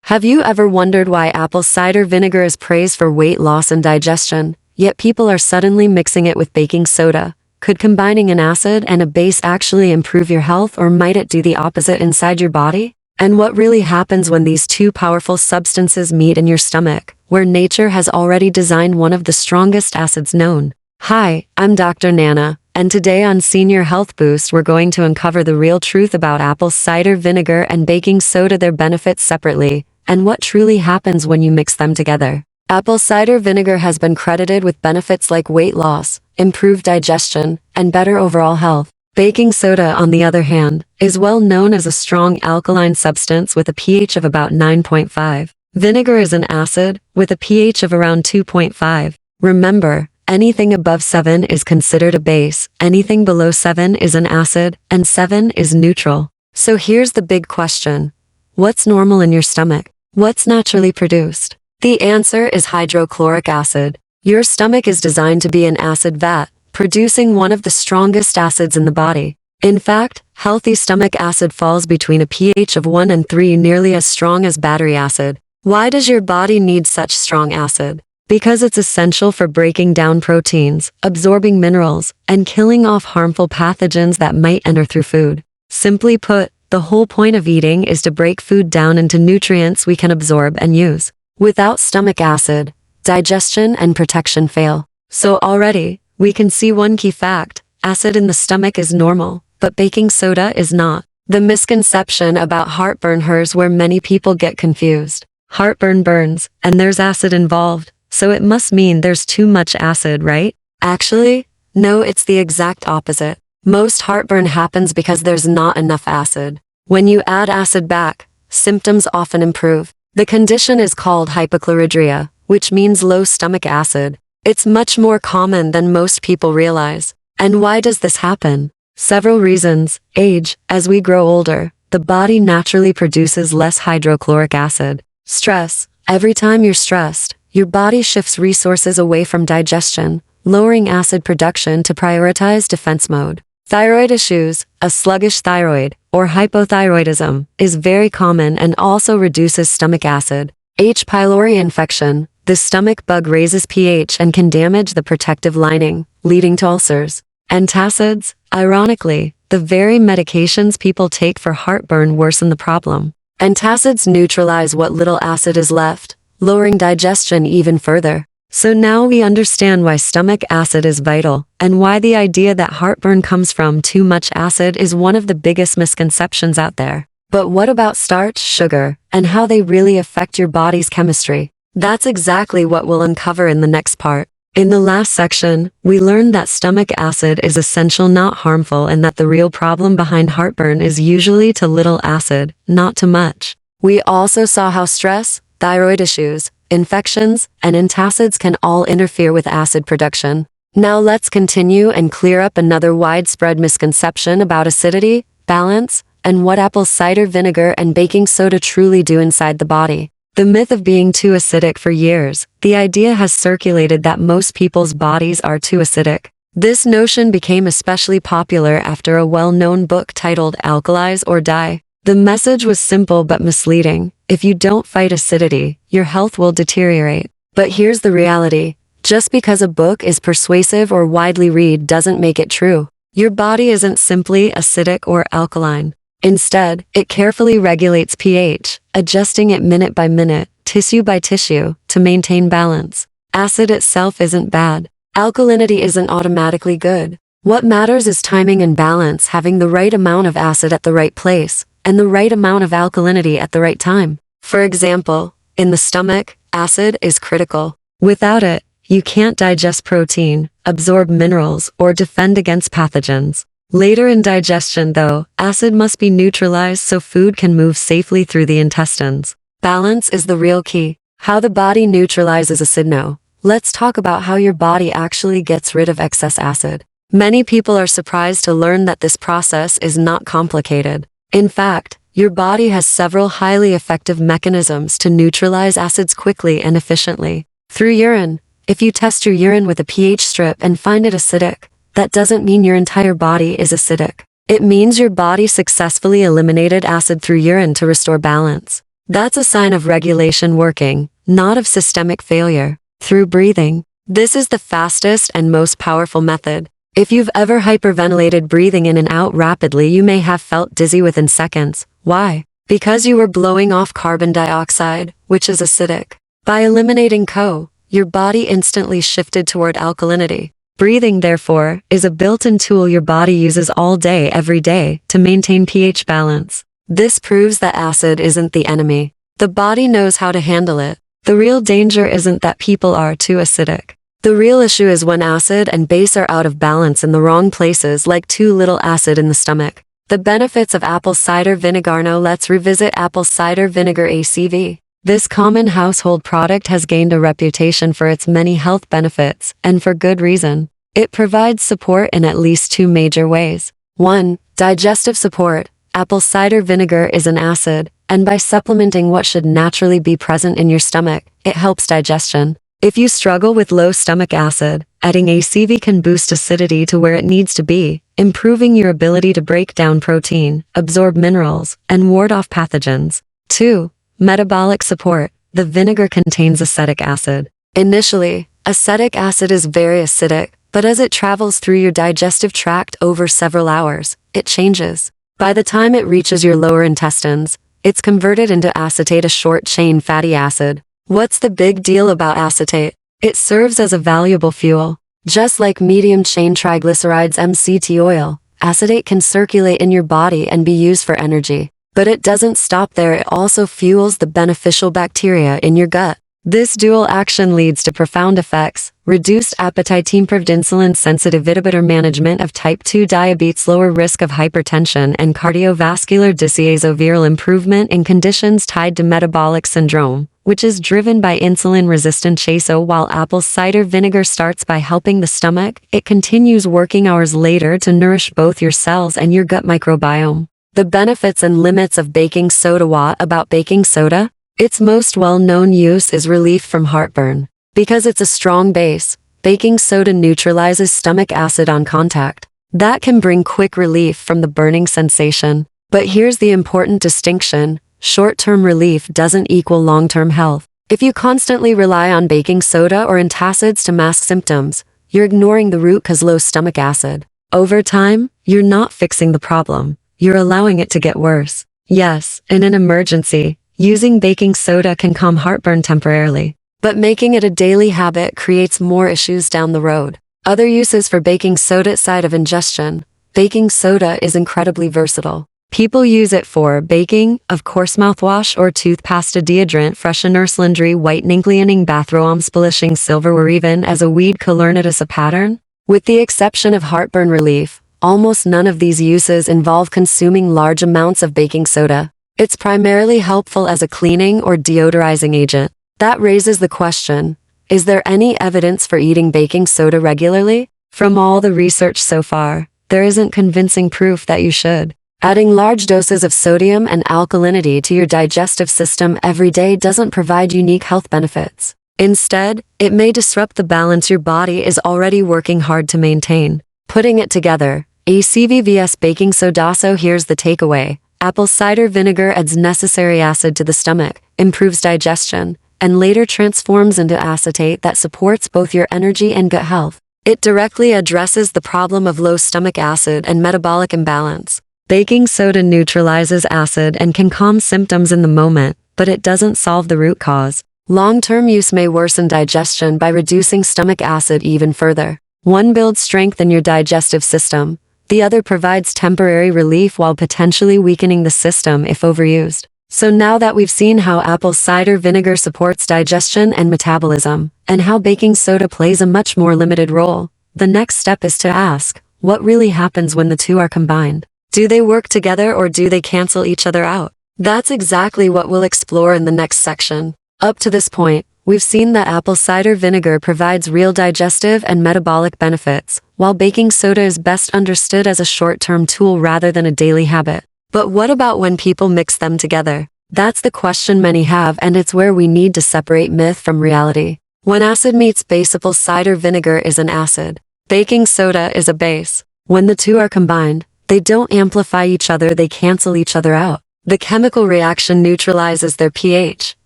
Have you ever wondered why apple cider vinegar is praised for weight loss and digestion, yet people are suddenly mixing it with baking soda? Could combining an acid and a base actually improve your health, or might it do the opposite inside your body? And what really happens when these two powerful substances meet in your stomach, where nature has already designed one of the strongest acids known? Hi, I'm Dr. Nana, and today on Senior Health Boost we're going to uncover the real truth about apple cider vinegar and baking soda, their benefits separately, and what truly happens when you mix them together. Apple cider vinegar has been credited with benefits like weight loss, improved digestion, and better overall health. Baking soda, on the other hand, is well known as a strong alkaline substance with a pH of about 9.5. Vinegar is an acid, with a pH of around 2.5. Remember, anything above 7 is considered a base, anything below 7 is an acid, and 7 is neutral. So here's the big question. What's normal in your stomach? What's naturally produced? The answer is hydrochloric acid. Your stomach is designed to be an acid vat, producing one of the strongest acids in the body. In fact, healthy stomach acid falls between a pH of 1 and 3, nearly as strong as battery acid. Why does your body need such strong acid? Because it's essential for breaking down proteins, absorbing minerals, and killing off harmful pathogens that might enter through food. Simply put, the whole point of eating is to break food down into nutrients we can absorb and use. Without stomach acid, digestion and protection fail. So already, we can see one key fact: acid in the stomach is normal, but baking soda is not. The misconception about heartburn hurts where many people get confused. Heartburn burns, and there's acid involved, so it must mean there's too much acid, right? Actually, no, it's the exact opposite. Most heartburn happens because there's not enough acid. When you add acid back, symptoms often improve. The condition is called hypochlorhydria, which means low stomach acid. It's much more common than most people realize. And why does this happen? Several reasons. Age. As we grow older, the body naturally produces less hydrochloric acid. Stress. Every time you're stressed, your body shifts resources away from digestion, lowering acid production to prioritize defense mode. Thyroid issues. A sluggish thyroid, or hypothyroidism, is very common and also reduces stomach acid. H. pylori infection. The stomach bug raises pH and can damage the protective lining, leading to ulcers. Antacids. Ironically, the very medications people take for heartburn worsen the problem. Antacids neutralize what little acid is left, lowering digestion even further. So now we understand why stomach acid is vital, and why the idea that heartburn comes from too much acid is one of the biggest misconceptions out there. But what about starch, sugar, and how they really affect your body's chemistry? That's exactly what we'll uncover in the next part. In the last section, we learned that stomach acid is essential, not harmful, and that the real problem behind heartburn is usually too little acid, not too much. We also saw how stress, thyroid issues, infections, and antacids can all interfere with acid production. Now let's continue and clear up another widespread misconception about acidity, balance, and what apple cider vinegar and baking soda truly do inside the body. The myth of being too acidic. For years, the idea has circulated that most people's bodies are too acidic. This notion became especially popular after a well-known book titled Alkalize or Die. The message was simple but misleading. If you don't fight acidity, your health will deteriorate. But here's the reality. Just because a book is persuasive or widely read doesn't make it true. Your body isn't simply acidic or alkaline. Instead, it carefully regulates pH, adjusting it minute by minute, tissue by tissue, to maintain balance. Acid itself isn't bad. Alkalinity isn't automatically good. What matters is timing and balance, having the right amount of acid at the right place, and the right amount of alkalinity at the right time. For example, in the stomach, acid is critical. Without it, you can't digest protein, absorb minerals, or defend against pathogens. Later in digestion, though, acid must be neutralized so food can move safely through the intestines. Balance is the real key. How the body neutralizes acid. Now, let's talk about how your body actually gets rid of excess acid. Many people are surprised to learn that this process is not complicated. In fact, your body has several highly effective mechanisms to neutralize acids quickly and efficiently. Through urine. If you test your urine with a pH strip and find it acidic, that doesn't mean your entire body is acidic. It means your body successfully eliminated acid through urine to restore balance. That's a sign of regulation working, not of systemic failure. Through breathing. This is the fastest and most powerful method. If you've ever hyperventilated breathing in and out rapidly, you may have felt dizzy within seconds. Why? Because you were blowing off carbon dioxide, which is acidic. By eliminating CO, your body instantly shifted toward alkalinity. Breathing, therefore, is a built-in tool your body uses all day, every day, to maintain pH balance. This proves that acid isn't the enemy. The body knows how to handle it. The real danger isn't that people are too acidic. The real issue is when acid and base are out of balance in the wrong places, like too little acid in the stomach. The benefits of apple cider vinegar. Now let's revisit apple cider vinegar ACV. This common household product has gained a reputation for its many health benefits, and for good reason. It provides support in at least two major ways. 1. Digestive support. Apple cider vinegar is an acid, and by supplementing what should naturally be present in your stomach, it helps digestion. If you struggle with low stomach acid, adding ACV can boost acidity to where it needs to be, improving your ability to break down protein, absorb minerals, and ward off pathogens. 2. Metabolic support. The vinegar contains acetic acid. Initially, acetic acid is very acidic, but as it travels through your digestive tract over several hours, it changes. By the time it reaches your lower intestines, it's converted into acetate, a short-chain fatty acid. What's the big deal about acetate? It serves as a valuable fuel. Just like medium-chain triglycerides MCT oil, acetate can circulate in your body and be used for energy. But it doesn't stop there, it also fuels the beneficial bacteria in your gut. This dual action leads to profound effects: reduced appetite, improved insulin sensitivity, management of type 2 diabetes, lower risk of hypertension and cardiovascular disease, overall improvement in conditions tied to metabolic syndrome, which is driven by insulin-resistant CHASO. While apple cider vinegar starts by helping the stomach, it continues working hours later to nourish both your cells and your gut microbiome. The benefits and limits of baking soda. What about baking soda? Its most well-known use is relief from heartburn. Because it's a strong base, baking soda neutralizes stomach acid on contact. That can bring quick relief from the burning sensation. But here's the important distinction: short-term relief doesn't equal long-term health. If you constantly rely on baking soda or antacids to mask symptoms, you're ignoring the root cause: low stomach acid. Over time, you're not fixing the problem. You're allowing it to get worse. Yes, in an emergency, using baking soda can calm heartburn temporarily. But making it a daily habit creates more issues down the road. Other uses for baking soda outside of ingestion. Baking soda is incredibly versatile. People use it for baking, of course, mouthwash or toothpaste, deodorant, freshener, laundry, whitening, cleaning, bathrobes, polishing silverware, or even as a weed killer. Notice a pattern? With the exception of heartburn relief, almost none of these uses involve consuming large amounts of baking soda. It's primarily helpful as a cleaning or deodorizing agent. That raises the question: is there any evidence for eating baking soda regularly? From all the research so far, there isn't convincing proof that you should. Adding large doses of sodium and alkalinity to your digestive system every day doesn't provide unique health benefits. Instead, it may disrupt the balance your body is already working hard to maintain. Putting it together, ACV vs baking soda. So here's the takeaway: apple cider vinegar adds necessary acid to the stomach, improves digestion, and later transforms into acetate that supports both your energy and gut health. It directly addresses the problem of low stomach acid and metabolic imbalance. Baking soda neutralizes acid and can calm symptoms in the moment, but it doesn't solve the root cause. Long-term use may worsen digestion by reducing stomach acid even further. One builds strength in your digestive system. The other provides temporary relief while potentially weakening the system if overused. So now that we've seen how apple cider vinegar supports digestion and metabolism, and how baking soda plays a much more limited role, the next step is to ask, what really happens when the two are combined? Do they work together or do they cancel each other out? That's exactly what we'll explore in the next section. Up to this point, we've seen that apple cider vinegar provides real digestive and metabolic benefits, while baking soda is best understood as a short-term tool rather than a daily habit. But what about when people mix them together? That's the question many have, and it's where we need to separate myth from reality. When acid meets base, apple cider vinegar is an acid. Baking soda is a base. When the two are combined, they don't amplify each other, they cancel each other out. The chemical reaction neutralizes their pH,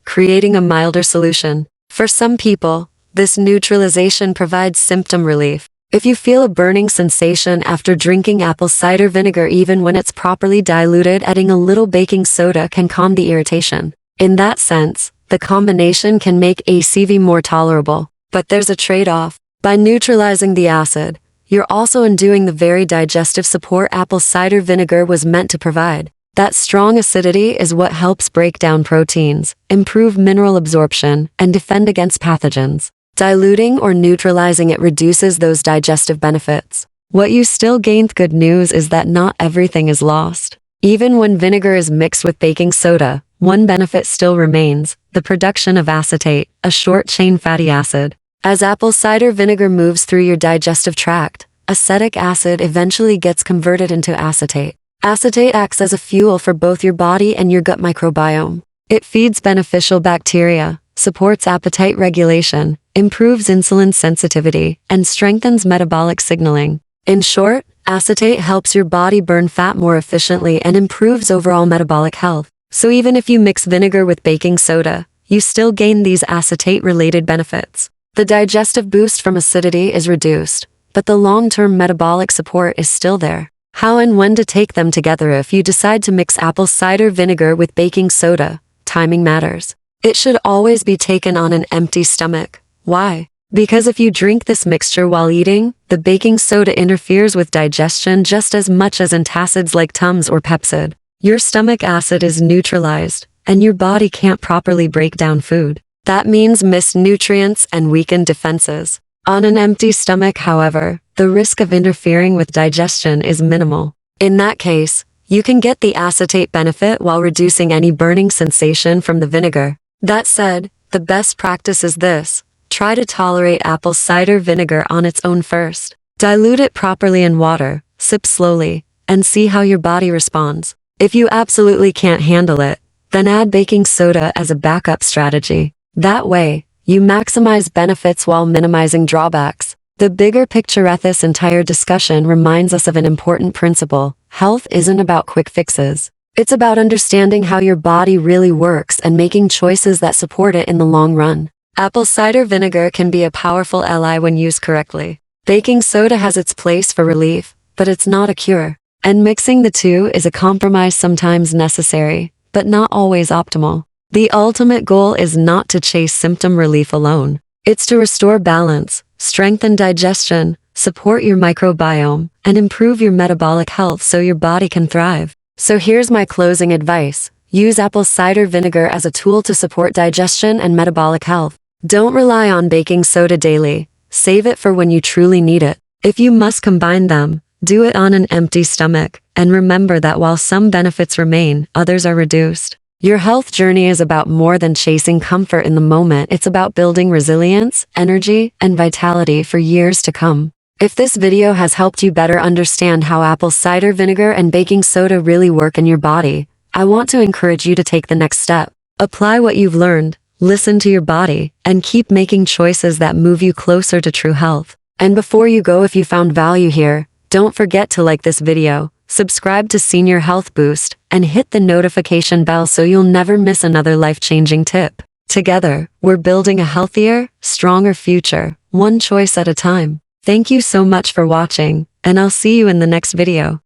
creating a milder solution. For some people, this neutralization provides symptom relief. If you feel a burning sensation after drinking apple cider vinegar even when it's properly diluted, adding a little baking soda can calm the irritation. In that sense, the combination can make ACV more tolerable. But there's a trade-off. By neutralizing the acid, you're also undoing the very digestive support apple cider vinegar was meant to provide. That strong acidity is what helps break down proteins, improve mineral absorption, and defend against pathogens. Diluting or neutralizing it reduces those digestive benefits. What you still gained. Good news is that not everything is lost. Even when vinegar is mixed with baking soda, one benefit still remains: the production of acetate, a short-chain fatty acid. As apple cider vinegar moves through your digestive tract, acetic acid eventually gets converted into acetate. Acetate acts as a fuel for both your body and your gut microbiome. It feeds beneficial bacteria, supports appetite regulation, improves insulin sensitivity, and strengthens metabolic signaling. In short, acetate helps your body burn fat more efficiently and improves overall metabolic health. So even if you mix vinegar with baking soda, you still gain these acetate-related benefits. The digestive boost from acidity is reduced, but the long-term metabolic support is still there. How and when to take them together? If you decide to mix apple cider vinegar with baking soda, timing matters. It should always be taken on an empty stomach. Why? Because if you drink this mixture while eating, the baking soda interferes with digestion just as much as antacids like Tums or Pepsid. Your stomach acid is neutralized, and your body can't properly break down food. That means missed nutrients and weakened defenses. On an empty stomach, however, the risk of interfering with digestion is minimal. In that case, you can get the acetate benefit while reducing any burning sensation from the vinegar. That said, the best practice is this: try to tolerate apple cider vinegar on its own first. Dilute it properly in water, sip slowly, and see how your body responds. If you absolutely can't handle it, then add baking soda as a backup strategy. That way, you maximize benefits while minimizing drawbacks. The bigger picture at this entire discussion reminds us of an important principle: health isn't about quick fixes. It's about understanding how your body really works and making choices that support it in the long run. Apple cider vinegar can be a powerful ally when used correctly. Baking soda has its place for relief, but it's not a cure. And mixing the two is a compromise sometimes necessary, but not always optimal. The ultimate goal is not to chase symptom relief alone. It's to restore balance, strengthen digestion, support your microbiome, and improve your metabolic health so your body can thrive. So here's my closing advice: use apple cider vinegar as a tool to support digestion and metabolic health. Don't rely on baking soda daily. Save it for when you truly need it. If you must combine them, do it on an empty stomach, and remember that while some benefits remain, others are reduced. Your health journey is about more than chasing comfort in the moment. It's about building resilience, energy, and vitality for years to come. If this video has helped you better understand how apple cider vinegar and baking soda really work in your body, I want to encourage you to take the next step. Apply what you've learned, listen to your body, and keep making choices that move you closer to true health. And before you go, if you found value here, don't forget to like this video, subscribe to Senior Health Boost, and hit the notification bell so you'll never miss another life-changing tip. Together, we're building a healthier, stronger future, one choice at a time. Thank you so much for watching, and I'll see you in the next video.